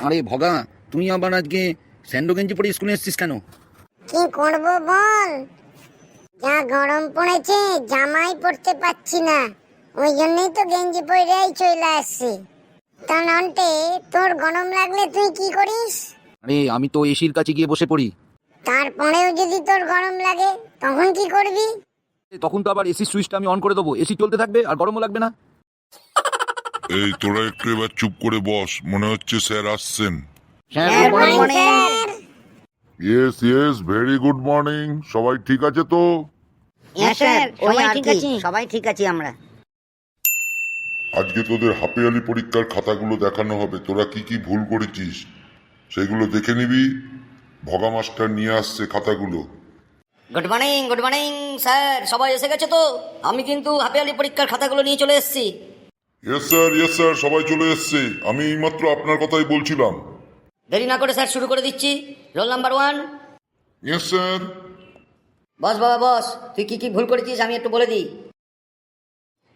আরে ভগা, তুই আবার আজকে স্যান্ডো গেঞ্জি পরে স্কুলে এসেছিস কেন? কি করব বল, যা গরম পড়েছে জামাই পরতে পাচ্ছি না, ওই জন্যই তো গেঞ্জি পরেই চলে আসছি। তা নন্টে, তোর গরম লাগলে তুই কি করিস? আরে আমি তো এসির কাছে গিয়ে বসে পড়ি। তারপরেও যদি তোর গরম লাগে তখন কি করবি? তখন তো আবার এসির সুইচটা আমি অন করে দেবো, এসি চলতে থাকবে আর গরমও লাগবে না। এই তোরা একটু এবার চুপ করে বস, মনে হচ্ছে স্যার আসছেন। Sir, Good good morning. morning, sir. Yes yes, very good morning. সবাই ঠিক আছে তো? হ্যাঁ স্যার, ওই সবাই আর ঠিক কি, আছি, সবাই ঠিক আছি আমরা। আজকে তোদের হাফিয়ালি পরীক্ষার খাতাগুলো দেখানো হবে। তোরা কি কি ভুল করেছিস সেগুলো দেখে নিবি। ভগা মাস্টার নিয়ে আসছে খাতাগুলো। গুড মর্নিং স্যার, সবাই এসে গেছে তো? আমি কিন্তু হাফিয়ালি পরীক্ষার খাতাগুলো নিয়ে চলে এসেছি। ইয়েস স্যার, সবাই চলে এসছে। আমি এইমাত্র আপনার কথাই বলছিলাম। দেরি না করে স্যার শুরু করে দিচ্ছি। Roll number 1। Yes sir. বস বাবা বস, তুই কি কি ভুল করেছিস আমি একটু বলে দিই।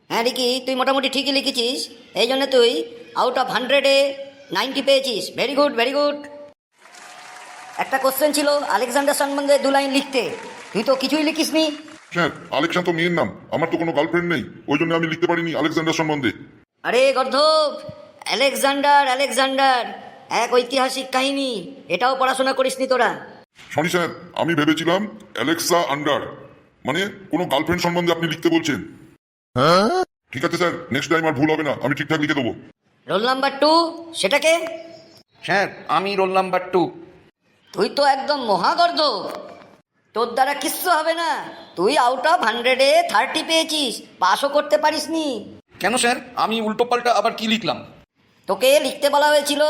হ্যাঁ রিকি, তুই মোটামুটি ঠিকই লিখেছিস, এই জন্য তুই আউট অফ 100-এ 90 পেয়েছিস। Very good very good. একটা কোশ্চেন ছিল আলেকজান্ডার সম্বন্ধে 2 লাইন লিখতে, তুই তো কিছুই লিখিসনি। স্যার, আলেকজান্ডার তো মেয়ের নাম, আমার তো কোনো গার্লফ্রেন্ড নেই, ওই জন্য আমি লিখতে পারিনি আলেকজান্ডার সম্বন্ধে। আরে গর্ধব, আলেকজান্ডার এক ঐতিহাসিক কাহিনী, এটাও পড়াশোনা করিসনি তোরা? সরি স্যার, আমি ভেবেছিলাম অ্যালেক্সা আন্ডার, মানে কোনো গার্লফ্রেন্ড সম্বন্ধে আপনি লিখতে বলছেন। ঠিক আছে স্যার, নেক্সট টাইম আর ভুল হবে না, আমি ঠিকঠাক লিখে দেবো। রোল নাম্বার 2, সেটাকে? স্যার, আমি রোল নাম্বার 2। তুই তো একদম মহাগর্ধব, তোর দ্বারা কিচ্ছু হবে না। তুই আউট অফ 100-এ 30 পেয়েছিস, পাসও করতে পারিসনি। কেন স্যার, আমি উল্টো পাল্টা আবার কি লিখলাম? তোকে লিখতে বলা হয়েছিল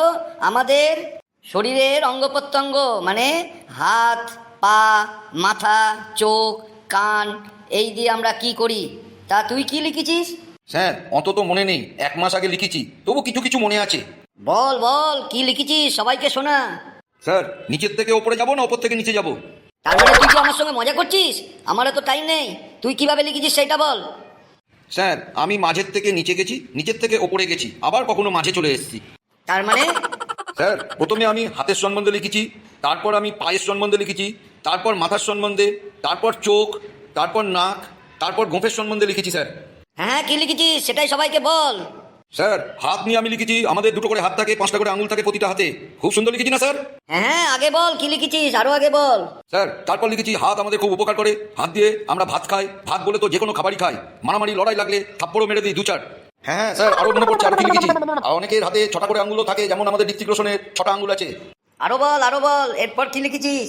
আমাদের শরীরের অঙ্গ প্রত্যঙ্গ, মানে হাত, পা, মাথা, চোখ, কান, এই দিয়ে আমরা কি করি। তা তুই কি লিখেছিস? স্যার, অত তো মনে নেই, 1 মাস আগে লিখেছি, তবু কিছু কিছু মনে আছে। বল বল, কি লিখেছিস, সবাইকে শোনা। স্যার, নিচের থেকে ওপরে যাব না ওপর থেকে নিচে যাব? তার মানে তুই কি আমার সঙ্গে মজা করছিস? আমার তো টাইম নেই, তুই কিভাবে লিখেছিস সেটা বল। স্যার, আমি মাঝের থেকে নিচে গেছি, নিচের থেকে ওপরে গেছি, আবার কখনো মাঝে চলে এসেছি। তার মানে? স্যার, প্রথমে আমি হাতের সম্বন্ধে লিখেছি, তারপর আমি পায়ের সম্বন্ধে লিখেছি, তারপর মাথার সম্বন্ধে, তারপর চোখ, তারপর নাক, তারপর গোঁফের সম্বন্ধে লিখেছি স্যার। হ্যাঁ, কি লিখেছিস সেটাই সবাইকে বল। স্যার, হাত নিয়ে আমি লিখেছি, আমাদের 2টো করে হাত থাকে, 5টা করে আঙুল থাকে প্রতিটা হাতে। খুব সুন্দর লিখেছি না স্যার? হ্যাঁ, আগে বল কি লিখেছিস, আরো আগে বল। স্যার, তারপর লিখেছি হাত আমাদের খুব উপকার করে, হাত দিয়ে আমরা ভাত খাই, ভাত বলে তো যে কোনো খাবারই খাই, মারামারি লড়াই লাগলে থাপ্পড়ও মেরে দিই 2-4। হ্যাঁ স্যার, আরো মনে পড়ছে, আরো কি লিখেছি, আর অনেকের হাতে 6টা করে আঙুলও থাকে, যেমন আমাদের ঋত্বিক রোশনের 6টা আঙুল আছে। আরো বল, এরপর কি লিখেছিস?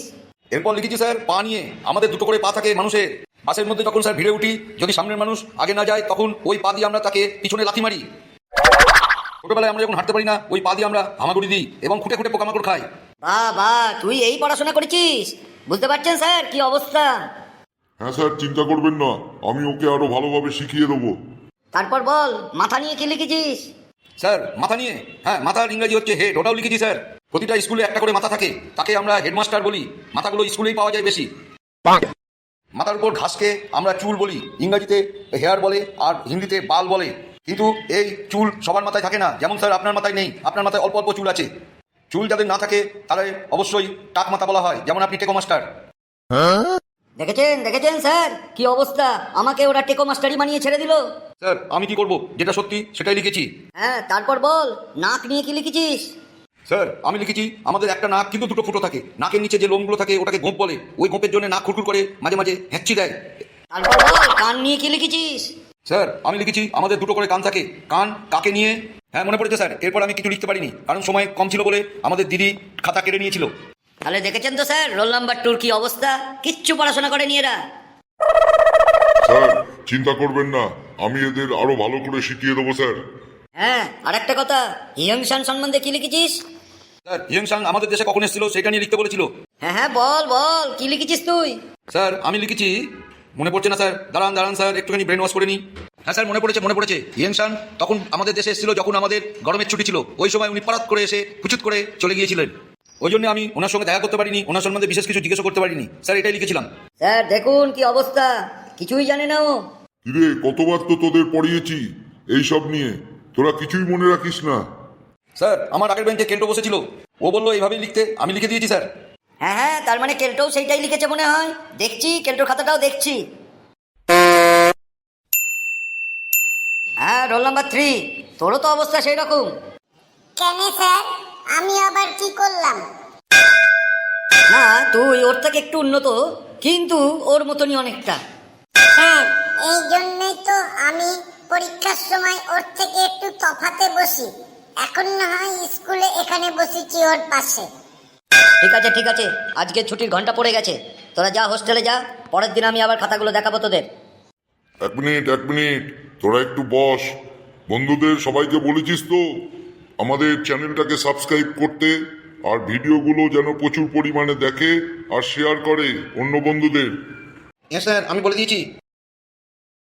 এরপর লিখেছি স্যার পা নিয়ে, আমাদের 2টো করে পা থাকে মানুষের। বাসের মধ্যে যখন স্যার ভিড়ে উঠি, যদি সামনের মানুষ আগে না যায় তখন ওই পা দিয়ে আমরা তাকে পিছনে লাথি মারি। ছোটবেলায় আমরা যখন হাঁটতে পারি না, ওই পা দিয়ে আমরা হামাগুড়ি দিই এবং খুঁটে খুঁটে পোকামাকড় খাই। বাহ, তুই এই পড়াশোনা করেছিস, বুঝতে পারছেন স্যার কি অবস্থা। হ্যাঁ স্যার, চিন্তা করবেন না, আমি ওকে আরো ভালোভাবে শিখিয়ে দেবো। তারপর বল মাথা নিয়ে কি লিখেছিস? স্যার, মাথা নিয়ে, হ্যাঁ, মাথার ইংরাজি হচ্ছে হেড, ওটাও লিখেছি স্যার। প্রতিটা স্কুলে একটা করে মাথা থাকে, তাকে আমরা হেডমাস্টার বলি। মাথাগুলো স্কুলেই পাওয়া যায় বেশি। মাথার উপর ঘাসকে আমরা চুল বলি, ইংরাজিতে হেয়ার বলে আর হিন্দিতে বাল বলে। কিন্তু এই চুল সবার মাথায় থাকে না, যেমন স্যার আপনার মাথায় নেই, আপনার মাথায় অল্প অল্প চুল আছে। চুল যাদের না থাকে তাহলে অবশ্যই টাক মাথা বলা হয়, যেমন আপনি টেকো মাস্টার। দেখেছেন স্যার কি অবস্থা, আমাকে ওরা টেকো মাস্টারি বানিয়ে ছেড়ে দিল। স্যার, আমি কি করব, যেটা সত্যি সেটাই লিখেছি। হ্যাঁ, তারপর বল নাক নিয়ে কি লিখেছিস? স্যার, আমি লিখেছি আমাদের একটা নাক কিন্তু 2টো ফুটো থাকে, নাকের নিচে যে লোমগুলো থাকে ওটাকে গোঁপ বলে, ওই গোঁপের জন্য নাক খুরখুর করে, মাঝে মাঝে হ্যাঁচি দেয়। তারপর বল কান নিয়ে কি লিখেছিস? স্যার, আমি লিখেছি আমাদের 2টো করে কান থাকে, কান কাকে নিয়ে। হ্যাঁ, মনে পড়েছে স্যার, এরপর আমি কিছু লিখতে পারিনি, কারণ সময় কম ছিল বলে আমাদের দিদি খাতা কেড়ে নিয়েছিল। তাহলে দেখেছেন তো স্যার রোল নাম্বার 2 কি অবস্থা, কিচ্ছু পড়াশোনা করেনি এরা। স্যার, চিন্তা করবেন না, আমি এদের আরো ভালো করে শিখিয়ে দেবো স্যার। হ্যাঁ, আর একটা কথা, ইয়ংশান সম্বন্ধে কি লিখেছিস? স্যার, ইয়ংসাং আমাদের দেশে কখন এসেছিল সেটা নিয়ে লিখতে বলেছিল। হ্যাঁ, বল কি লিখেছিস তুই? স্যার, আমি লিখেছি, মনে পড়ছে না স্যার, দাঁড়ান স্যার, একটুখানি ব্রেন ওয়াশ করে নিই। হ্যাঁ স্যার, মনে পড়েছে। ইয়ংসান তখন আমাদের দেশে এসেছিল যখন আমাদের গরমের ছুটি ছিল, ওই সময় উনি পারাত করে এসে কুচুত করে চলে গিয়েছিলেন। ওই জন্য আমি ওনার সঙ্গে দেখা করতে পারিনি, ওনার সম্বন্ধে বিশেষ কিছু জিজ্ঞেস করতে পারিনি স্যার, এটাই লিখেছিলাম। স্যার দেখুন কি অবস্থা, কিছুই জানে না ও। কিরে, কতবার তো তোদের পড়িয়েছি এইসব নিয়ে, তোরা কিছুই মনে রাখিস না। স্যার আমার আগের বেঞ্চে কেন্টো বসেছিল, ও বললো এইভাবেই লিখতে, আমি লিখে দিয়েছি স্যার। হ্যাঁ হ্যাঁ, তার মানে কেল্টোও সেইটাই লিখেছে মনে হয়। দেখছি কেল্টোর খাতাটাও দেখছি। হ্যাঁ, রোল নাম্বার 3, তোরও তো অবস্থা সেই রকম। কেন স্যার, আমি আবার কি করলাম? না, তুই ওর থেকে একটু উন্নত, কিন্তু ওর মতনই অনেকটা। স্যার, এই জন্যই তো আমি পরীক্ষার সময় ওর থেকে একটু তফাতে বসি। এখন না হয় স্কুলে এখানে বসেছি ওর পাশে। ঠিক আছে ঠিক আছে, আজকে ছুটির ঘন্টা পড়ে গেছে, তোরা যা হোস্টেলে যা, পরের দিন আমি আবার খাতাগুলো দেখাবো তোদের। এক মিনিট, তোরা একটু বস। বন্ধুদের সবাইকে বলেছিস তো আমাদের চ্যানেলটাকে সাবস্ক্রাইব করতে, আর ভিডিওগুলো যেন প্রচুর পরিমাণে দেখে আর শেয়ার করে অন্য বন্ধুদের। হ্যাঁ স্যার, আমি বলে দিয়েছি।